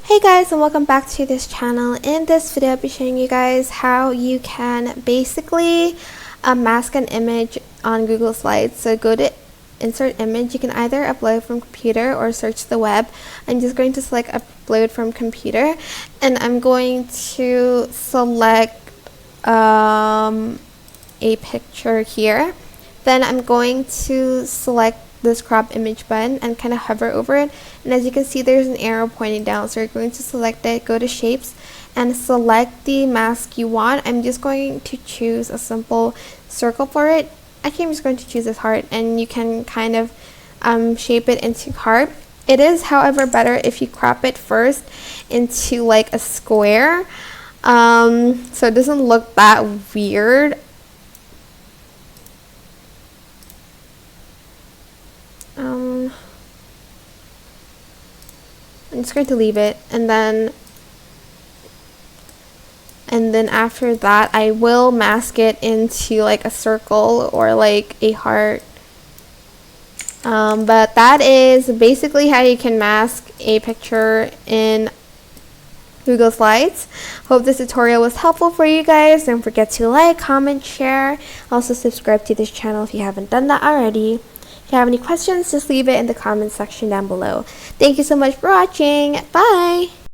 Hey guys, and welcome back to this channel. In this video I'll be showing you guys how you can basically mask an image on Google Slides. So go to insert image. You can either upload from computer or search the web. I'm just going to select upload from computer, and I'm going to select a picture here. Then I'm going to select this crop image button and kind of hover over it, and as you can see there's an arrow pointing down, so you're going to select it, go to shapes and select the mask you want. I'm just going to choose a simple circle for it. Actually, I'm just going to choose this heart, and you can kind of shape it into heart. It is however better if you crop it first into like a square, so it doesn't look that weird. I'm just going to leave it, and then after that I will mask it into like a circle or like a heart. But that is basically how you can mask a picture in Google Slides. Hope this tutorial was helpful for you guys. Don't forget to like, comment, share. Also subscribe to this channel if you haven't done that already. If you have any questions, just leave it in the comment section down below. Thank you so much for watching. Bye!